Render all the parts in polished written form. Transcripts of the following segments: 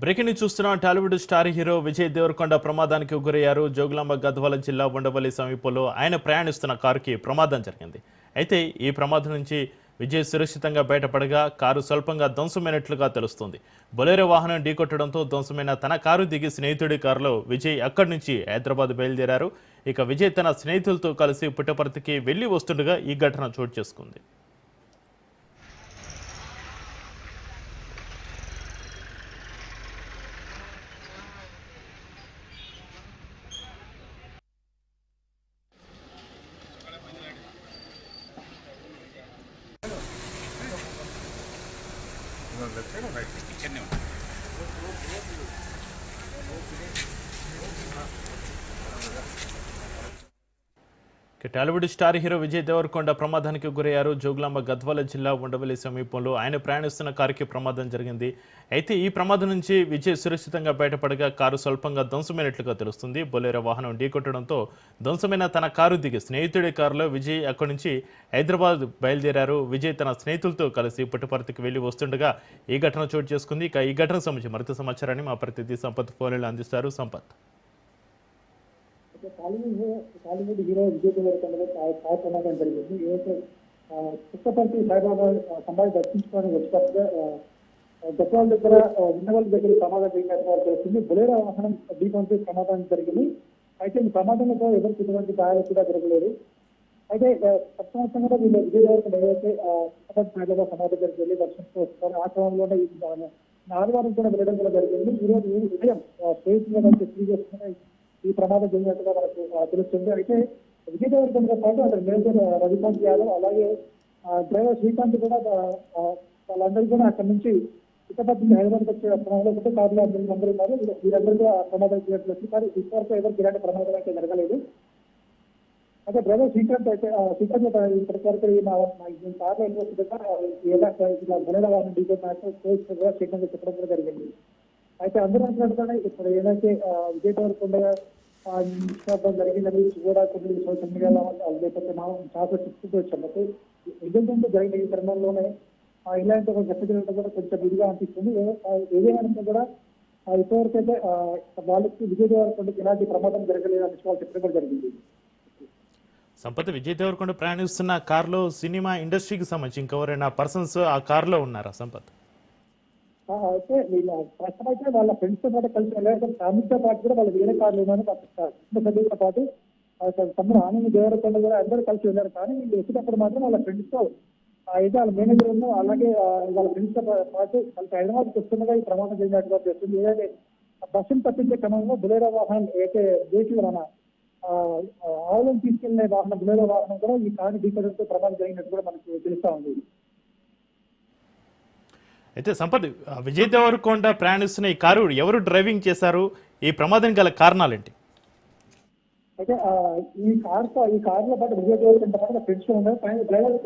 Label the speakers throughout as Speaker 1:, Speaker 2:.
Speaker 1: Breaking news చూస్తున్నాం. Tollywood star hero Vijay Devarakonda ప్రమాదానికి గురయ్యారు. జోగులాంబ గద్వాల జిల్లా ఉండవల్లి సమీపంలో ఆయన ప్రయాణిస్తున్న కారుకి ప్రమాదం జరిగింది. అయితే ఈ ప్రమాదం నుంచి విజయ్ సురక్షితంగా బయటపడగా కారు స్వల్పంగా ధ్వంసమైనట్లుగా తెలుస్తుంది. బొలెరో వాహనం ఢీకొట్టడంతో ధ్వంసమైన తన కారు దిగి స్నేహితుడి కారులో విజయ్ అక్కడి నుంచి హైదరాబాద్ బయలుదేరారు. ఇక విజయ్ తన స్నేహితులతో కలిసి పుట్టపర్తికి వెళ్లి వస్తుండగా ఈ ఘటన చోటు చేసుకుంది. టాలీవుడ్ స్టార్ హీరో విజయ్ దేవరకొండ ప్రమాదానికి గురయ్యారు. జోగులాంబ గద్వాల జిల్లా ఉండవల్లి సమీపంలో ఆయన ప్రయాణిస్తున్న కారుకి ప్రమాదం జరిగింది. అయితే ఈ ప్రమాదం నుంచి విజయ్ సురక్షితంగా బయటపడగా కారు స్వల్పంగా ధ్వంసమైనట్లుగా తెలుస్తుంది. బొలెరో వాహనం ఢీకొట్టడంతో ధ్వంసమైన తన కారు దిగి స్నేహితుడి కారులో విజయ్ అక్కడి నుంచి హైదరాబాద్ బయలుదేరారు. విజయ్ తన స్నేహితులతో కలిసి పుట్టపర్తికి వెళ్లి వస్తుండగా ఈ ఘటన చోటు చేసుకుంది. ఇక ఈ ఘటన సంబంధించి మరింత సమాచారాన్ని మా ప్రతినిధి సంపత్ ఫోన్లో అందిస్తారు. సంపత్.
Speaker 2: టాలీవుడ్ హీరో విజయ్ దేవరకొండలో కార్ ప్రమాదం జరిగింది. ఏదైతే పుట్టపర్తి సాయిబాబా సమాధి దర్శించుకోవడానికి వచ్చినట్టుగా గద్వాల దగ్గర ఉన్నవాళ్ళ దగ్గర ప్రమాదం జరిగినట్టు తెలుస్తుంది. బొలెరో వాహనం ఢీకొంటూ ప్రమాదం జరిగింది. అయితే ఈ ప్రమాదంలో ఎవరికి ఎటువంటి గాయాలు కూడా జరగలేదు. అయితే ప్రతి కూడా వీళ్ళు విజయ్ దేవరకొండ ఏదైతే పుట్టపర్తి సాయిబాబా సమాధి దగ్గరికి వెళ్ళి దర్శించుకో వస్తారు. ఆ క్రమంలోనే ఆదివారం కూడా వెళ్ళడం కూడా జరిగింది. ఈ రోజు ఉదయం స్టేషన్ చేసుకుని ఈ ప్రమాదం జరిగినట్టుగా మనకు తెలుస్తుంది. అయితే విజయ్ దేవరకొండతో పాటు అక్కడ మేజర్ రవికాంత్ యాదవ్ అలాగే డ్రైవర్ శ్రీకాంత్ కూడా వాళ్ళందరూ కూడా అక్కడ నుంచి పుట్టపర్తి హైదరాబాద్ వచ్చే క్రమంలో ఒకటే కారులో అందరూ ఉన్నారు. వీరందరూ కూడా ప్రమాదం చేసినట్లు కానీ ఇప్పటివరకు ఎవరికి ఇలాంటి ప్రమాదం అయితే జరగలేదు. అయితే డ్రైవర్ శ్రీకాంత్ అయితే శ్రీకాంత్ ఇప్పటివరకు కార్లో వెళ్ళి బొలెరో వాహనం ఢీకొట్టినట్టు శ్రీకాంత్ చెప్పడం కూడా జరిగింది. అయితే అందరూ అంటున్నట్టుగానే ఇప్పుడు ఏదైతే విజయ్ దేవరకొండ నిష్పాపం జరిగిందని కూడా కొన్ని సోషల్ మీడియాలో లేకపోతే మనం చాలా చెప్తూ వచ్చాం. అయితే నిజంగా జరిగిన ఈ తరుణంలోనే ఇలాంటి ఒక ఘటన జరగడం కూడా కొంచెం ఇదిగా అనిపిస్తుంది. ఏదేమైనా కూడా ఇప్పటివరకు అయితే వాళ్ళకి విజయ్ దేవరకొండకి ఎలాంటి ప్రమాదం జరగలేదు అని వాళ్ళు చెప్పడం కూడా జరిగింది.
Speaker 1: సంపత్, విజయ్ దేవరకొండ ప్రయాణిస్తున్న కారులో సినిమా ఇండస్ట్రీకి సంబంధించి ఇంకెవరైనా పర్సన్స్ ఆ కారులో ఉన్నారా సంపత్?
Speaker 2: అయితే వీళ్ళ ప్రస్తుతం అయితే వాళ్ళ ఫ్రెండ్స్ తో పాటు కలిసి వెళ్ళారు. ఫ్యామిలీతో పాటు కూడా వాళ్ళు వేరే కార్లు ఉన్నారు. సభ్యులతో పాటు తమ్ముడు ఆనంద్ దేవరకొండ కూడా అందరూ కలిసి వెళ్ళారు. కానీ వీళ్ళు వచ్చేటప్పుడు మాత్రం వాళ్ళ ఫ్రెండ్స్ తో అయితే వాళ్ళ మేనేజర్ ఉన్న అలాగే వాళ్ళ ఫ్రెండ్స్ తో పాటు కలిసి హైదరాబాద్కి వస్తుండగా ఈ ప్రమాదం జరిగినట్టుగా చేస్తుంది. ఏదైతే బస్సును తప్పించే క్రమంలో బొలెరో వాహనం అయితే దేశీయులు మన ఆవులను తీసుకెళ్లే వాహనం బొలెరో వాహనం కూడా ఈ కారు ఢీకొనడంతో ప్రమాదం జరిగినట్టు కూడా మనకు తెలుస్తా ఉంది.
Speaker 1: అయితే సంపత్, విజయ్ దేవరకొండ ప్రయాణిస్తున్న ఈ కారు ఎవరు డ్రైవింగ్ చేశారు? ఈ ప్రమాదం గల కారణాలేంటి?
Speaker 2: అయితే ఈ కారులో పాటు విజయ్ దేవరకొండ పాటు ఫ్రెండ్స్ ఉన్నారు. కానీ డ్రైవర్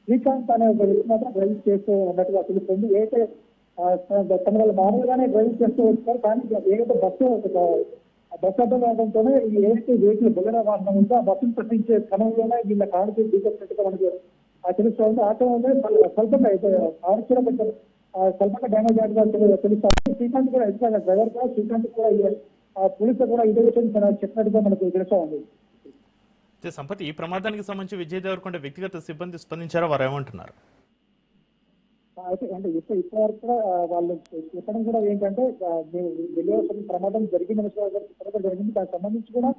Speaker 2: శ్రీకాంత్ అనే ఒక వ్యక్తి మాత్రం డ్రైవింగ్ చేస్తూ ఉన్నట్టుగా తెలుస్తుంది. అయితే తన వాళ్ళు మామూలుగానే డ్రైవింగ్ చేస్తూ వచ్చారు. కానీ ఏదైతే బస్సు అడ్డం రావడంతోనే ఏదైతే వెహికల్ బొలెరో వాహనం ఉందో ఆ బస్సును తప్పించే క్రమంలోనే వీళ్ళ కారుకి ఢీకొచ్చినట్టుగా మనకు తెలుస్తుంది. ఆ క్రమంలో స్వల్పంగా అయితే కారు కూడా కొంచెం స్వల్పంగా డ్యామేజ్ అయినట్టుగా తెలుస్తుంది. శ్రీకాంత్ కూడా ఎదుగుతారు డ్రైవర్ కూడా శ్రీకాంత్ కూడా పోలీసులు కూడా ఇదే విషయం చెప్పినట్టుగా మనకు తెలుస్తా ఉంది.
Speaker 1: సంపత్, ఈ ప్రమాదానికి సంబంధించి విజయ్ దేవరకొండ వ్యక్తిగత సిబ్బంది స్పందించారో వారు ఏమంటున్నారు?
Speaker 2: అయితే అంటే ఇప్పటివరకు కూడా వాళ్ళు చెప్పడం కూడా ఏంటంటే వెళ్ళవలసిన ప్రమాదం జరిగిందని చెప్పడం జరిగింది. దానికి సంబంధించి కూడా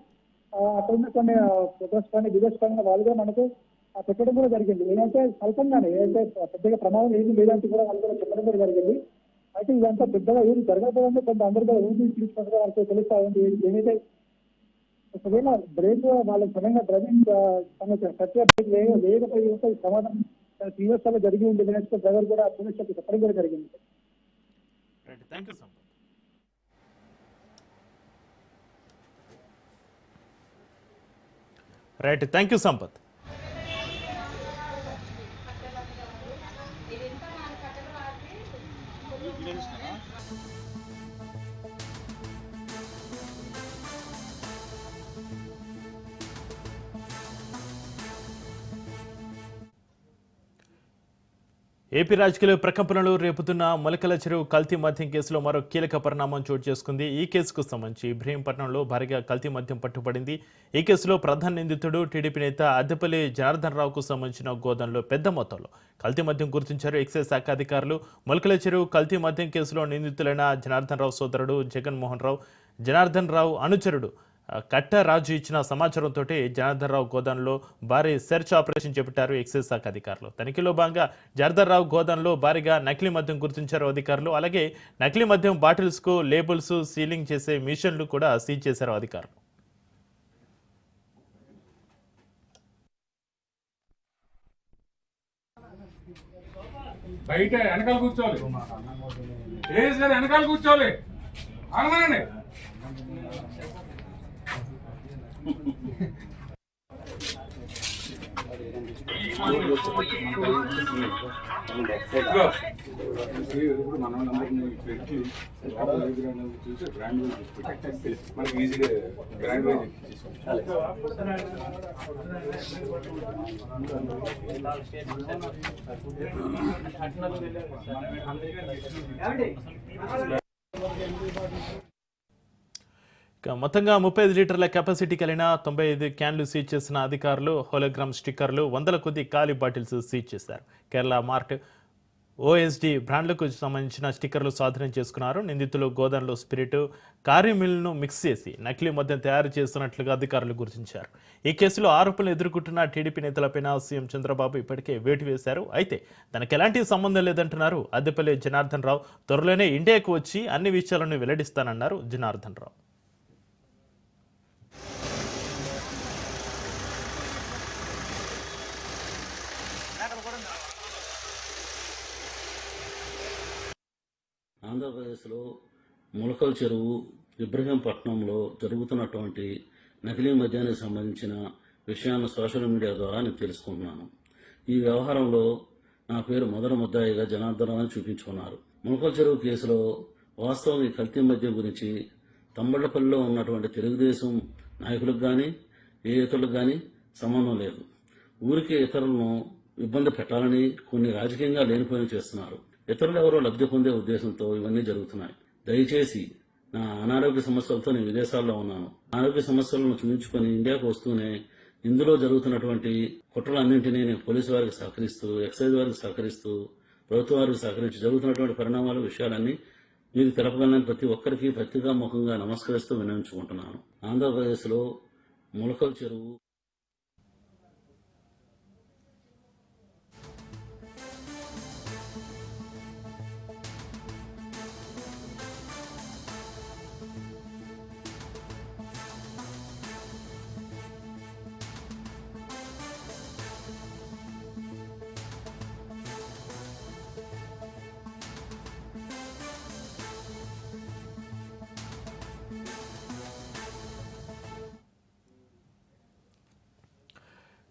Speaker 2: అక్కడ ఉన్న కొన్ని ఫొటోస్ కానీ వీడియోస్ కానీ వాళ్ళు కూడా మనకు పెట్టడం కూడా జరిగింది. ఏదైతే స్వల్పంగానే ఏదైతే పెద్దగా ప్రమాదం ఏది లేదంటే కూడా వాళ్ళు కూడా చెప్పడం కూడా జరిగింది. అయితే ఇదంతా పెద్దగా ఏది జరగకపోవడంతో కొంత అందరూ కూడా ఊరికి తీసుకుంటే వాళ్ళకి తెలుస్తా ఉంది. ఏదైతే ఒకవేళ బ్రేక్ వాళ్ళకి సడన్గా డ్రైవింగ్ ప్రతి బ్రేక్ వేయకపోయి ప్రమాదం సీరియస్ గా జరిగి ఉంది. డ్రైవర్ కూడా పోలీసులకు చెప్పడం కూడా జరిగింది.
Speaker 1: Right, thank you Sampath. AP రాజకీయాలు ప్రకంపనలు రేపుతున్న మొలకల చెరువు కల్తీ మద్యం కేసులో మరో కీలక పరిణామం చోటు చేసుకుంది. ఈ కేసుకు సంబంధించి ఇబ్రహీంపట్నంలో భారీగా కల్తీ మద్యం పట్టుబడింది. ఈ కేసులో ప్రధాన నిందితుడు టీడీపీ నేత అద్దెపల్లి జనార్దన్ రావుకు సంబంధించిన గోదాంలో పెద్ద మొత్తంలో కల్తీ మద్యం గుర్తించారు ఎక్సైజ్ శాఖ అధికారులు. మొలకల చెరువు కల్తీ మద్యం కేసులో నిందితులైన జనార్దన్ రావు సోదరుడు జగన్మోహన్ రావు, జనార్దన్ రావు అనుచరుడు కట్టరాజు ఇచ్చిన సమాచారంతో జనార్దన్ రావు గోదాంలో భారీ సెర్చ్ ఆపరేషన్ చేపట్టారు ఎక్సైజ్ శాఖ అధికారులు. తనిఖీలో భాగంగా జనార్దన్ రావు గోదాంలో భారీగా నకిలీ మద్యం గుర్తించారు అధికారులు. అలాగే నకిలీ మద్యం బాటిల్స్కు లేబుల్స్ సీలింగ్ చేసే మిషన్లు కూడా సీజ్ చేశారు అధికారులు.
Speaker 3: బయట వెనకాల కూర్చోవాలి, ఏ సరే వెనకాల కూర్చోవాలి. ఆగమనండి. ఇప్పుడు మనం పెట్టి చూసి బ్రాండ్ మనకి ఈజీగా బ్రాండ్ వైజ్
Speaker 1: మొత్తంగా 35 లీటర్ల కెపాసిటీ కలిగిన 95 క్యాన్లు సీజ్ చేసిన అధికారులు హోలోగ్రామ్ స్టిక్కర్లు, వందల కొద్ది ఖాళీ బాటిల్స్ సీజ్ చేశారు. కేరళ మార్ట్, ఓఎస్డి బ్రాండ్లకు సంబంధించిన స్టిక్కర్లు స్వాధీనం చేసుకున్నారు. నిందితులు గోదాంలో స్పిరిట్, కార్యమిల్ను మిక్స్ చేసి నకిలీ మద్యం తయారు చేస్తున్నట్లుగా అధికారులు గుర్తించారు. ఈ కేసులో ఆరోపణలు ఎదుర్కొంటున్న టీడీపీ నేతలపైన సీఎం చంద్రబాబు ఇప్పటికే వేటు వేశారు. అయితే తనకు ఎలాంటి సంబంధం లేదంటున్నారు అద్దెపల్లి జనార్దన్ రావు. త్వరలోనే ఇండియాకు వచ్చి అన్ని విషయాలను వెల్లడిస్తానన్నారు జనార్దన్ రావు.
Speaker 4: ఆంధ్రప్రదేశ్లో ములకల చెరువు ఇబ్రహీంపట్నంలో జరుగుతున్నటువంటి నకిలీ మద్యానికి సంబంధించిన విషయాన్ని సోషల్ మీడియా ద్వారా నేను తెలుసుకుంటున్నాను. ఈ వ్యవహారంలో నా పేరు మొదటి ముద్దాయిగా జనార్దన్ రావు చూపించుకున్నారు. ములకల చెరువు కేసులో వాస్తవం ఈ కల్తీ మద్యం గురించి తంబళ్లపల్లిలో ఉన్నటువంటి తెలుగుదేశం నాయకులకు కానీ ఏ ఇతరులకు కానీ సంబంధం లేదు. ఊరికే ఇతరులను ఇబ్బంది పెట్టాలని కొన్ని రాజకీయంగా లేనిపోయిన చేస్తున్నారు. ఇతరులు ఎవరో లబ్ధి పొందే ఉద్దేశంతో ఇవన్నీ జరుగుతున్నాయి. దయచేసి నా అనారోగ్య సమస్యలతో నేను విదేశాల్లో ఉన్నాను. ఆరోగ్య సమస్యలను చూపించుకొని ఇండియాకు వస్తూనే ఇందులో జరుగుతున్నటువంటి కుట్రలన్నింటినీ నేను పోలీసు వారికి సహకరిస్తూ, ఎక్సైజ్ వారికి సహకరిస్తూ, ప్రభుత్వ వారికి సహకరించి జరుగుతున్నటువంటి పరిణామాలు, విషయాలన్నీ మీకు తెలపగలని ప్రతి ఒక్కరికి పత్రికాముఖంగా నమస్కరిస్తూ వినియోగించుకుంటున్నాను. ఆంధ్రప్రదేశ్లో ములకల చెరువు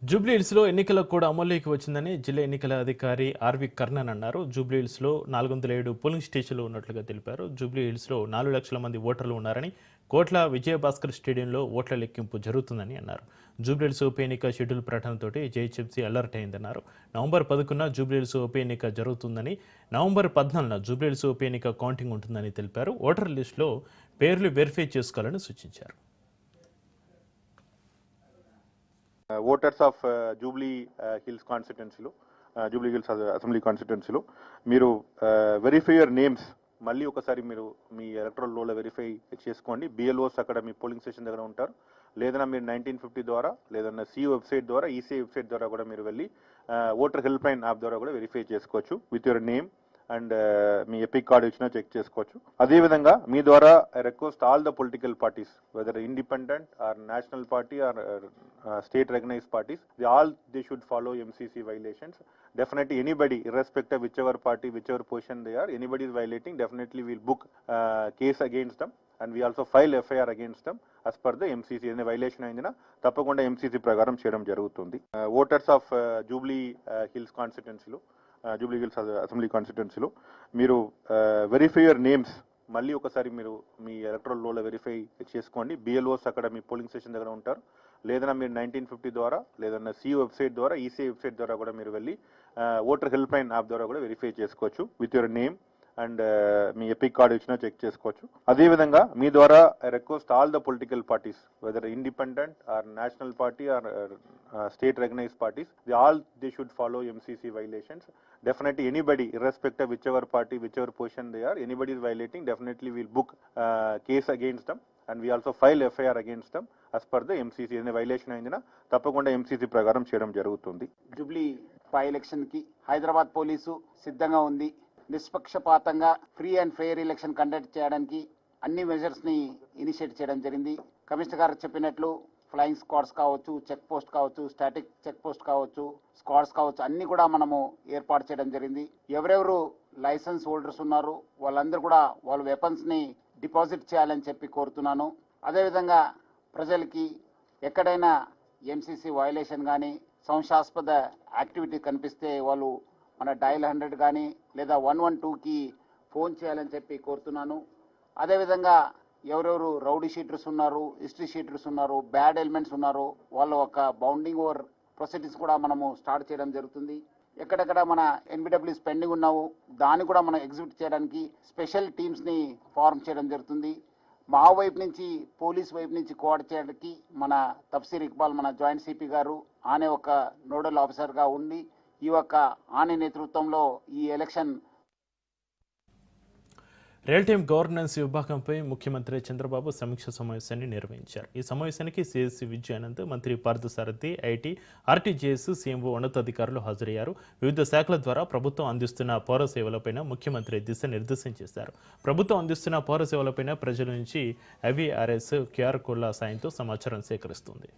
Speaker 1: జూబ్లీహిల్స్లో ఎన్నికల కూడా అమల్లోకి వచ్చిందని జిల్లా ఎన్నికల అధికారి ఆర్వి కర్ణన్ అన్నారు. జూబ్లీహిల్స్లో 407 పోలింగ్ స్టేషన్లు ఉన్నట్లుగా తెలిపారు. జూబ్లీహిల్స్లో 4 లక్షల మంది ఓటర్లు ఉన్నారని, కోట్ల విజయభాస్కర్ స్టేడియంలో ఓట్ల లెక్కింపు జరుగుతుందని అన్నారు. జూబ్లీహిల్స్ ఉప ఎన్నిక షెడ్యూల్ ప్రకటనతోటి జేహెచ్ఎంసీ అలర్ట్ అయిందన్నారు. నవంబర్ 11న జూబ్లీహిల్స్ ఉప ఎన్నిక జరుగుతుందని, నవంబర్ 14న జూబ్లీహిల్స్ ఉప ఎన్నిక కౌంటింగ్ ఉంటుందని తెలిపారు. ఓటర్ లిస్టులో పేర్లు వెరిఫై చేసుకోవాలని సూచించారు.
Speaker 5: ఓటర్స్ ఆఫ్ జూబ్లీ హిల్స్ కాన్స్టిట్యున్సీలో, జూబ్లీ హిల్స్ అసెంబ్లీ కాన్స్టిట్యున్సీలో మీరు వెరిఫై యువర్ నేమ్స్ మళ్ళీ ఒకసారి మీరు మీ ఎలక్ట్రల్ రోల్లో వెరిఫై చేసుకోండి. బిఎల్ఓస్ అక్కడ మీ పోలింగ్ స్టేషన్ దగ్గర ఉంటారు. లేదన్నా మీరు 1950 ద్వారా, లేదన్నా సిఓ వెబ్సైట్ ద్వారా, ఈసీఐ వెబ్సైట్ ద్వారా కూడా మీరు వెళ్ళి ఓటర్ హెల్ప్ లైన్ యాప్ ద్వారా కూడా వెరిఫై చేసుకోవచ్చు. విత్ యువర్ నేమ్ అండ్ మీ ఎపిక్ కార్డు ఇచ్చినా చెక్ చేసుకోవచ్చు. అదేవిధంగా మీ ద్వారా I request all the political parties, whether independent or national party or state recognized parties, they should follow MCC violations. Definitely anybody, irrespective whichever party, whichever position they are, anybody is violating, definitely we'll book case against them and we also file FIR against them as per the MCC. any violation ayindina tappakunda MCC prakaram cheyadam jarugutundi. Voters of Jubilee Hills constituency lo, Jubilee Hills Assembly constituency lo మీరు verify your names మళ్ళీ ఒకసారి మీరు మీ electoral రోల్లో verify చేసుకోండి. BLOs అక్కడ మీ polling station దగ్గర ఉంటారు. లేదన్నా మీరు 1950 ద్వారా లేదన్నా సి వెబ్సైట్ ద్వారా ఈసీఐ వెబ్సైట్ ద్వారా కూడా మీరు వెళ్ళి ఓటర్ హెల్ప్ లైన్ యాప్ ద్వారా కూడా వెరిఫై చేసుకోవచ్చు విత్ యువర్ నేమ్ అండ్ మీ ఎపిక్ కార్డు ఇచ్చినా చెక్ చేసుకోవచ్చు. అదేవిధంగా మీ ద్వారా I request all the political parties whether independent or national party or state recognized parties, they should follow MCC violations. Definitely anybody, irrespective whichever party, whichever position they are, anybody is violating, definitely we'll book case against them and we also file FIR against them as per the MCC. ఏదైనా violation అయిందినా తప్పకుండా MCC ప్రకారం చేయడం జరుగుతుంది.
Speaker 6: Jubilee by election కి Hyderabad police సిద్ధంగా ఉంది. నిష్పక్షపాతంగా free and fair election conduct చేయడానికి అన్ని మెజర్స్ ని ఇనిషియేట్ చేయడం జరిగింది. కమిషనర్ గారు చెప్పినట్లు ఫ్లయింగ్ స్క్వాడ్స్ కావచ్చు, చెక్ పోస్ట్ కావచ్చు, స్టాటిక్ చెక్ పోస్ట్ కావచ్చు, స్క్వాడ్స్ కావచ్చు, అన్ని కూడా మనము ఏర్పాటు చేయడం జరిగింది. ఎవరెవరు లైసెన్స్ హోల్డర్స్ ఉన్నారు వాళ్ళందరూ కూడా వాళ్ళ వెపన్స్ ని డిపాజిట్ చేయాలని చెప్పి కోరుతున్నాను. అదేవిధంగా ప్రజలకి ఎక్కడైనా ఎంసీసీ వయలేషన్ కానీ సంశయాస్పద యాక్టివిటీ కనిపిస్తే వాళ్ళు మన డయల్ 100 కానీ లేదా 112కి ఫోన్ చేయాలని చెప్పి కోరుతున్నాను. అదేవిధంగా ఎవరెవరు రౌడీ షీటర్స్ ఉన్నారు, హిస్టరీ షీటర్స్ ఉన్నారు, బ్యాడ్ ఎలిమెంట్స్ ఉన్నారు, వాళ్ళ ఒక బౌండింగ్ ఓవర్ ప్రొసీడింగ్స్ కూడా మనము స్టార్ట్ చేయడం జరుగుతుంది. ఎక్కడెక్కడ మన ఎన్బిడబ్ల్యూస్ పెండింగ్ ఉన్నావు దాన్ని కూడా మనం ఎగ్జిక్యూట్ చేయడానికి స్పెషల్ టీమ్స్ని ఫార్మ్ చేయడం జరుగుతుంది. మా వైపు నుంచి పోలీస్ వైపు నుంచి కోఆర్డినేట్ చేయడానికి మన తఫ్సీర్ ఇక్బాల్ మన జాయింట్ సిపి గారు ఆనే ఒక నోడల్ ఆఫీసర్గా ఉండి ఈ యొక్క ఆనే నేతృత్వంలో ఈ ఎలక్షన్
Speaker 1: రియల్ టైమ్ గవర్నెన్స్ విభాగంపై ముఖ్యమంత్రి చంద్రబాబు సమీక్ష సమావేశాన్ని నిర్వహించారు. ఈ సమావేశానికి సిఎస్సి విజయానంద్, మంత్రి పార్థసారథి, ఐటీ, ఆర్టీజీఎస్, సీఎంఓ ఉన్నతాధికారులు హాజరయ్యారు. వివిధ శాఖల ద్వారా ప్రభుత్వం అందిస్తున్న పౌర సేవలపైన ముఖ్యమంత్రి దిశానిర్దేశం చేశారు. ప్రభుత్వం అందిస్తున్న పౌర సేవలపైన ప్రజల నుంచి ఐవీఆర్ఎస్ క్యూఆర్ కోడ్ల సాయంతో సమాచారం సేకరిస్తుంది.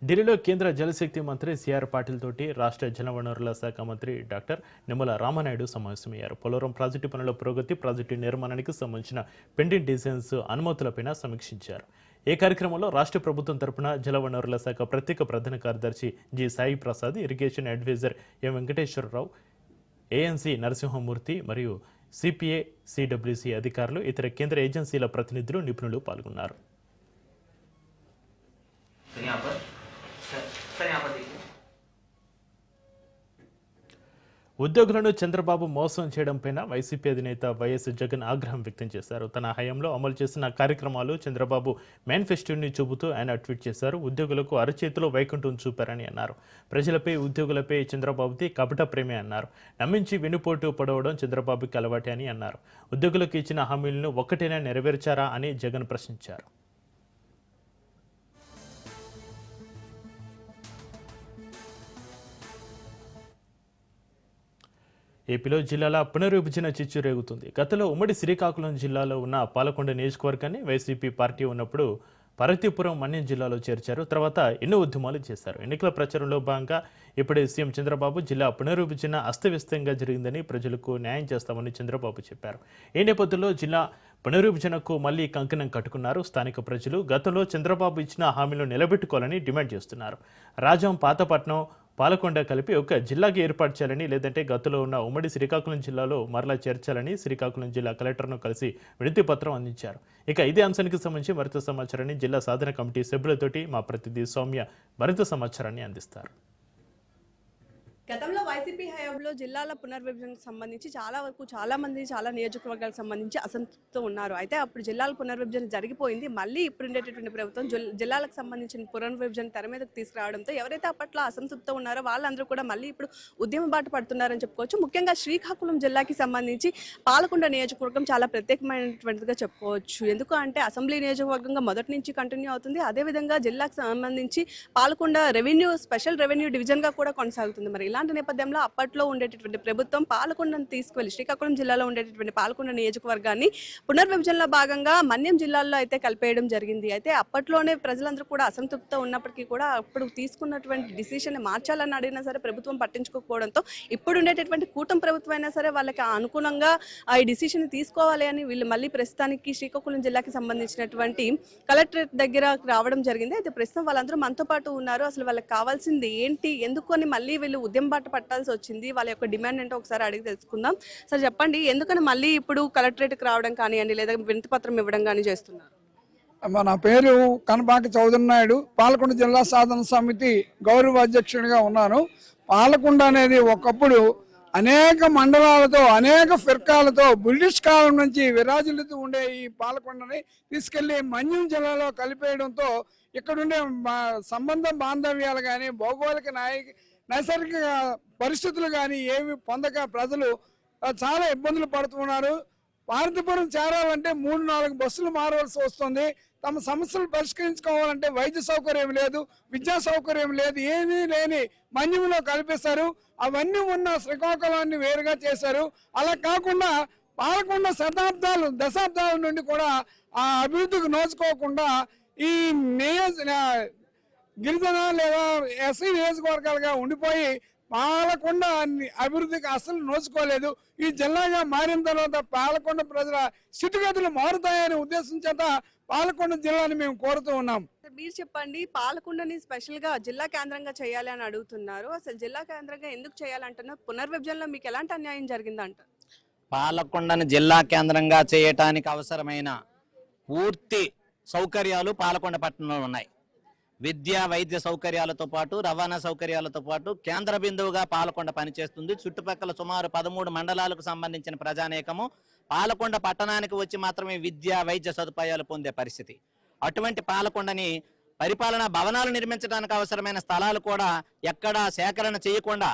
Speaker 1: ఢిల్లీలో కేంద్ర జలశక్తి మంత్రి సిఆర్ పాటిల్ తోటి రాష్ట్ర జలవనరుల శాఖ మంత్రి డాక్టర్ నిమ్మల రామానాయుడు సమావేశమయ్యారు. పోలవరం ప్రాజెక్టు పనుల పురోగతి, ప్రాజెక్టు నిర్మాణానికి సంబంధించిన పెండింగ్ డిజైన్స్, అనుమతులపైన సమీక్షించారు. ఈ కార్యక్రమంలో రాష్ట్ర ప్రభుత్వం తరపున జలవనరుల శాఖ ప్రత్యేక ప్రధాన కార్యదర్శి G Sai Prasad, irrigation adviser M Venkateswara Rao, ANC Narasimha Murthy మరియు సిపిఏ, సిడబ్ల్యూసి అధికారులు, ఇతర కేంద్ర ఏజెన్సీల ప్రతినిధులు, నిపుణులు పాల్గొన్నారు. ఉద్యోగులను చంద్రబాబు మోసం చేయడంపైన వైసీపీ అధినేత వైఎస్ జగన్ ఆగ్రహం వ్యక్తం చేశారు. తన హయాంలో అమలు చేసిన కార్యక్రమాలు చంద్రబాబు మేనిఫెస్టోని చూపుతూ ఆయన ట్వీట్ చేశారు. ఉద్యోగులకు అరచేతిలో వైకుంఠం చూపారని అన్నారు. ప్రజలపై, ఉద్యోగులపై చంద్రబాబుది కపట ప్రేమే అన్నారు. నమ్మించి వెనుపోటు పడవడం చంద్రబాబుకి అలవాటే అని అన్నారు. ఉద్యోగులకు ఇచ్చిన హామీలను ఒక్కటైనా నెరవేర్చారా అని జగన్ ప్రశ్నించారు. ఏపీలో జిల్లాల పునర్విభజన చిచ్చు రేగుతుంది. గతంలో ఉమ్మడి శ్రీకాకుళం జిల్లాలో ఉన్న పాలకొండ నియోజకవర్గాన్ని వైసీపీ పార్టీ ఉన్నప్పుడు పార్వతీపురం, మన్యం జిల్లాలో చేర్చారు. తర్వాత ఎన్నో ఉద్యమాలు చేశారు. ఎన్నికల ప్రచారంలో భాగంగా ఇప్పుడే సీఎం చంద్రబాబు జిల్లా పునర్విభజన అస్తవ్యస్తంగా జరిగిందని, ప్రజలకు న్యాయం చేస్తామని చంద్రబాబు చెప్పారు. ఈ నేపథ్యంలో జిల్లా పునర్విభజనకు మళ్లీ కంకణం కట్టుకున్నారు. స్థానిక ప్రజలు గతంలో చంద్రబాబు ఇచ్చిన హామీలు నిలబెట్టుకోవాలని డిమాండ్ చేస్తున్నారు. రాజం, పాతపట్నం, పాలకొండ కలిపి ఒక జిల్లాకి ఏర్పాటు చేయాలని, లేదంటే గతంలో ఉన్న ఉమ్మడి శ్రీకాకుళం జిల్లాలో మరలా చేర్చాలని శ్రీకాకుళం జిల్లా కలెక్టర్ను కలిసి వినతి పత్రం అందించారు. ఇక ఇదే అంశానికి సంబంధించి మరింత సమాచారాన్ని జిల్లా సాధన కమిటీ సభ్యులతోటి మా ప్రతినిధి సౌమ్య మరింత సమాచారాన్ని అందిస్తారు.
Speaker 7: గతంలో వైసీపీ హయాంలో జిల్లాల పునర్విభజనకు సంబంధించి చాలా మంది చాలా నియోజకవర్గాలకు సంబంధించి అసంతృప్తితో ఉన్నారు. అయితే అప్పుడు జిల్లాల పునర్విభజన జరిగిపోయింది. మళ్ళీ ఇప్పుడు ఉండేటటువంటి ప్రభుత్వం జిల్లాలకు సంబంధించిన పునర్విభజన తెర మీదకు తీసుకురావడంతో ఎవరైతే అప్పట్లో అసంతృప్తితో ఉన్నారో వాళ్ళందరూ కూడా మళ్ళీ ఇప్పుడు ఉద్యమ బాట పడుతున్నారని చెప్పుకోవచ్చు. ముఖ్యంగా శ్రీకాకుళం జిల్లాకి సంబంధించి పాలకొండ నియోజకవర్గం చాలా ప్రత్యేకమైనటువంటిదిగా చెప్పుకోవచ్చు. ఎందుకు అంటే అసెంబ్లీ నియోజకవర్గంగా మొదటి నుంచి కంటిన్యూ అవుతుంది. అదేవిధంగా జిల్లాకు సంబంధించి పాలకొండ స్పెషల్ రెవెన్యూ డివిజన్గా కూడా కొనసాగుతుంది. మరి ఇలాంటి నేపథ్యంలో అప్పట్లో ఉండేటటువంటి ప్రభుత్వం పాలకొండను తీసుకువెళ్ళి శ్రీకాకుళం జిల్లాలో ఉండేటటువంటి పాలకొండ నియోజకవర్గాన్ని పునర్విభజనలో భాగంగా మన్యం జిల్లాలో అయితే కలిపేయడం జరిగింది. అయితే అప్పట్లోనే ప్రజలందరూ కూడా అసంతృప్తితో ఉన్నప్పటికీ కూడా అప్పుడు తీసుకున్నటువంటి డిసిషన్ మార్చాలని అడిగినా సరే ప్రభుత్వం పట్టించుకోకపోవడంతో ఇప్పుడు ఉండేటటువంటి కూటమి ప్రభుత్వం అయినా సరే వాళ్ళకి అనుగుణంగా ఈ డిసిషన్ తీసుకోవాలి అని వీళ్ళు మళ్ళీ ప్రస్తుతానికి శ్రీకాకుళం జిల్లాకి సంబంధించినటువంటి కలెక్టరేట్ దగ్గర రావడం జరిగింది. అయితే ప్రస్తుతం వాళ్ళందరూ మనతో పాటు ఉన్నారు. అసలు వాళ్ళకి కావాల్సింది ఏంటి, ఎందుకు అని మళ్ళీ వీళ్ళు ఉద్యమ బాట పట్టాలి పెట్టాల్సి వచ్చింది? వాళ్ళ యొక్క డిమాండ్ ఏంటో ఒకసారి అడిగి తెలుసుకుందాం. సార్ చెప్పండి, ఎందుకని మళ్ళీ ఇప్పుడు కలెక్టరేట్కి రావడం కానివ్వండి లేదా వినతి పత్రం ఇవ్వడం కానీ చేస్తున్నారు?
Speaker 8: నా పేరు కనపాక చౌదరి నాయుడు, పాలకొండ జిల్లా సాధన సమితి గౌరవ అధ్యక్షుడిగా ఉన్నాను. పాలకొండ అనేది ఒకప్పుడు అనేక మండలాలతో అనేక ఫిర్కాలతో బ్రిటిష్ కాలం నుంచి విరాజిల్లుతూ ఉండే ఈ పాలకొండని తీసుకెళ్లి మన్యం జిల్లాలో కలిపేయడంతో ఇక్కడుండే సంబంధ బాంధవ్యాలు కానీ భౌగోళిక నైసర్గిక పరిస్థితులు కానీ ఏమి పొందక ప్రజలు చాలా ఇబ్బందులు పడుతున్నారు. పార్వతీపురం చేరాలంటే 3-4 బస్సులు మారవలసి వస్తుంది. తమ సమస్యలు పరిష్కరించుకోవాలంటే వైద్య సౌకర్యం లేదు, విద్యా సౌకర్యం లేదు, ఏమీ లేని మన్యంలో కల్పిస్తారు. అవన్నీ ఉన్న శ్రీకాకుళాన్ని వేరుగా చేశారు. అలా కాకుండా పాలకొండ దశాబ్దాల నుండి కూడా ఆ అభివృద్ధికి నోచుకోకుండా ఈ గిరిజన లేదా ఎస్సీ నియోజకవర్గాలుగా ఉండిపోయి పాలకొండ అభివృద్ధికి అసలు నోచుకోలేదు. ఈ జిల్లాగా మారిన తర్వాత పాలకొండ ప్రజల స్థితిగతులు మారుతాయనే ఉద్దేశం చేత పాలకొండ జిల్లాని మేము కోరుతూ ఉన్నాం.
Speaker 7: మీరు చెప్పండి, పాలకొండని స్పెషల్ గా జిల్లా కేంద్రంగా చేయాలి అని అడుగుతున్నారు. అసలు జిల్లా కేంద్రంగా ఎందుకు చేయాలంటున్నారు? పునర్విభజనలో మీకు ఎలాంటి అన్యాయం జరిగిందంట?
Speaker 9: పాలకొండను జిల్లా కేంద్రంగా చేయటానికి అవసరమైన పూర్తి సౌకర్యాలు పాలకొండ పట్టణంలో ఉన్నాయి. విద్య వైద్య సౌకర్యాలతో పాటు రవాణా సౌకర్యాలతో పాటు కేంద్ర బిందువుగా పాలకొండ పనిచేస్తుంది. చుట్టుపక్కల సుమారు 13 మండలాలకు సంబంధించిన ప్రజానేకము పాలకొండ పట్టణానికి వచ్చి మాత్రమే విద్య వైద్య సదుపాయాలు పొందే పరిస్థితి. అటువంటి పాలకొండని పరిపాలనా భవనాలు నిర్మించడానికి అవసరమైన స్థలాలు కూడా ఎక్కడా సేకరణ చేయకుండా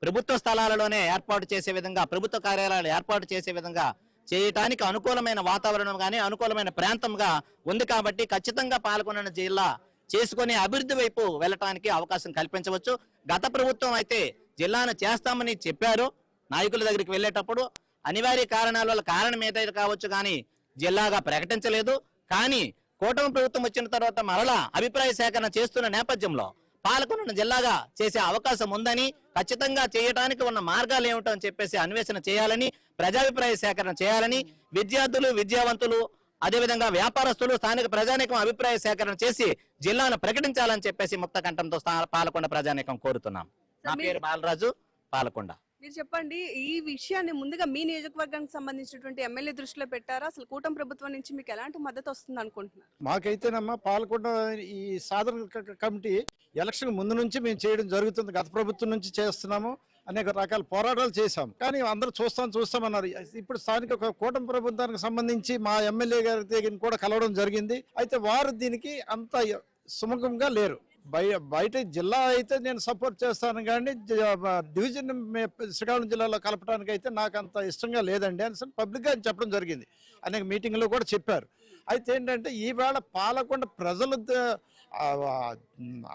Speaker 9: ప్రభుత్వ స్థలాలలోనే ఏర్పాటు చేసే విధంగా, ప్రభుత్వ కార్యాలయాలు ఏర్పాటు చేసే విధంగా చేయటానికి అనుకూలమైన వాతావరణం కానీ అనుకూలమైన ప్రాంతంగా ఉంది. కాబట్టి ఖచ్చితంగా పాలకొండ జిల్లా చేసుకుని అభివృద్ధి వైపు వెళ్ళటానికి అవకాశం కల్పించవచ్చు. గత ప్రభుత్వం అయితే జిల్లాను చేస్తామని చెప్పారు. నాయకుల దగ్గరికి వెళ్ళేటప్పుడు అనివార్య కారణాల వల్ల కారణం ఏదైతే కావచ్చు కానీ జిల్లాగా ప్రకటించలేదు. కానీ కూటమి ప్రభుత్వం వచ్చిన తర్వాత మరలా అభిప్రాయ సేకరణ చేస్తున్న నేపథ్యంలో పాలకొండను జిల్లాగా చేసే అవకాశం ఉందని, ఖచ్చితంగా చేయడానికి ఉన్న మార్గాలు ఏమిటో అని చెప్పేసి అన్వేషణ చేయాలని, ప్రజాభిప్రాయ సేకరణ చేయాలని, విద్యార్థులు విద్యావంతులు అదేవిధంగా వ్యాపారస్తులు స్థానిక ప్రజానీకం అభిప్రాయ సేకరణ చేసి జిల్లాను ప్రకటించాలని చెప్పేసి ముక్త కంఠంతో పాలకొండ ప్రజానీకం కోరుతున్నాం. నా పేరు బాలరాజు, పాలకొండ.
Speaker 7: మీరు చెప్పండి, ఈ విషయాన్ని ముందుగా మీ నియోజకవర్గానికి సంబంధించినటువంటి ఎమ్మెల్యే దృష్టిలో పెట్టారా? అసలు కూటమి ప్రభుత్వం నుంచి మీకు ఎలాంటి మద్దతు వస్తుంది అనుకుంటున్నారు?
Speaker 10: మాకైతేనమ్మా పాలకొండ ఈ సాధన కమిటీ ఎలక్షన్ ముందు నుంచి మేము చేయడం జరుగుతుంది. గత ప్రభుత్వం నుంచి చేస్తున్నాము. అనేక రకాల పోరాటాలు చేశాం. కానీ అందరూ చూస్తామన్నారు. ఇప్పుడు స్థానిక కూటమి ప్రభుత్వానికి సంబంధించి మా ఎమ్మెల్యే గారి దగ్గర కూడా కలవడం జరిగింది. అయితే వారు దీనికి అంత సుముఖంగా లేరు. బయట జిల్లా అయితే నేను సపోర్ట్ చేస్తాను, కానీ డివిజన్ శ్రీకాకుళం జిల్లాలో కలపడానికి అయితే నాకు అంత ఇష్టంగా లేదండి అని పబ్లిక్గా చెప్పడం జరిగింది. అనేక మీటింగ్లో కూడా చెప్పారు. అయితే ఏంటంటే ఈవేళ పాలకొండ ప్రజల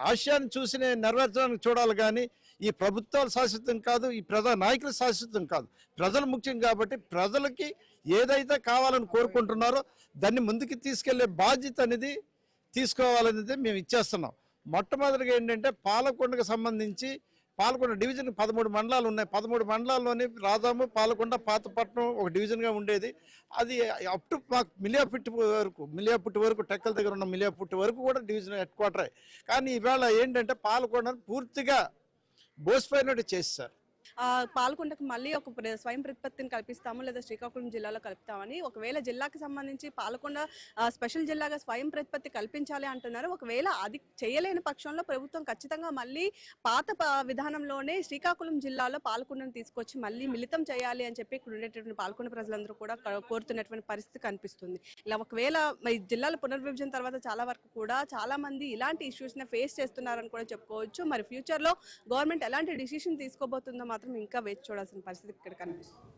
Speaker 10: ఆశయాన్ని చూసి నెరవేర్చడానికి చూడాలి, కానీ ఈ ప్రభుత్వాలు శాశ్వతం కాదు, ఈ ప్రజా నాయకులు శాశ్వతం కాదు. ప్రజలు ముఖ్యం. కాబట్టి ప్రజలకి ఏదైతే కావాలని కోరుకుంటున్నారో దాన్ని ముందుకు తీసుకెళ్లే బాధ్యత అనేది తీసుకోవాలనేది మేము ఇచ్చేస్తున్నాం. మొట్టమొదటిగా ఏంటంటే పాలకొండకు సంబంధించి పాలకొండ డివిజన్ 13 మండలాలు ఉన్నాయి. 13 మండలాల్లోని రాజాము, పాలకొండ, పాతపట్నం ఒక డివిజన్గా ఉండేది. అది అప్ టు మాకు మిలియాపుట్టి వరకు టెక్కల దగ్గర ఉన్న మిలియాపుట్టి వరకు కూడా డివిజన్ హెడ్ క్వార్టరే. కానీ ఈవేళ ఏంటంటే పాలకొండను పూర్తిగా బోసిపోయినట్టు చేస్తారు.
Speaker 7: పాలకొండకు మళ్ళీ ఒక స్వయం ప్రతిపత్తిని కల్పిస్తాము లేదా శ్రీకాకుళం జిల్లాలో కలుపుతామని, ఒకవేళ జిల్లాకి సంబంధించి పాలకొండ స్పెషల్ జిల్లాగా స్వయం ప్రతిపత్తి కల్పించాలి అంటున్నారు. ఒకవేళ అది చేయలేని పక్షంలో ప్రభుత్వం ఖచ్చితంగా మళ్ళీ పాత విధానంలోనే శ్రీకాకుళం జిల్లాలో పాలకొండను తీసుకొచ్చి మళ్ళీ మిళితం చేయాలి అని చెప్పి ఇక్కడ ఉండేటటువంటి పాలకొండ ప్రజలందరూ కూడా కోరుతున్నటువంటి పరిస్థితి కనిపిస్తుంది. ఇలా ఒకవేళ ఈ జిల్లాల పునర్విభజన తర్వాత చాలా వరకు కూడా చాలా మంది ఇలాంటి ఇష్యూస్ ని ఫేస్ చేస్తున్నారని కూడా చెప్పుకోవచ్చు. మరి ఫ్యూచర్ లో గవర్నమెంట్ ఎలాంటి డిసిషన్ తీసుకోబోతుందో మాత్రం ఇంకా వేచి చూడాల్సిన పరిస్థితి ఇక్కడ కనిపిస్తుంది.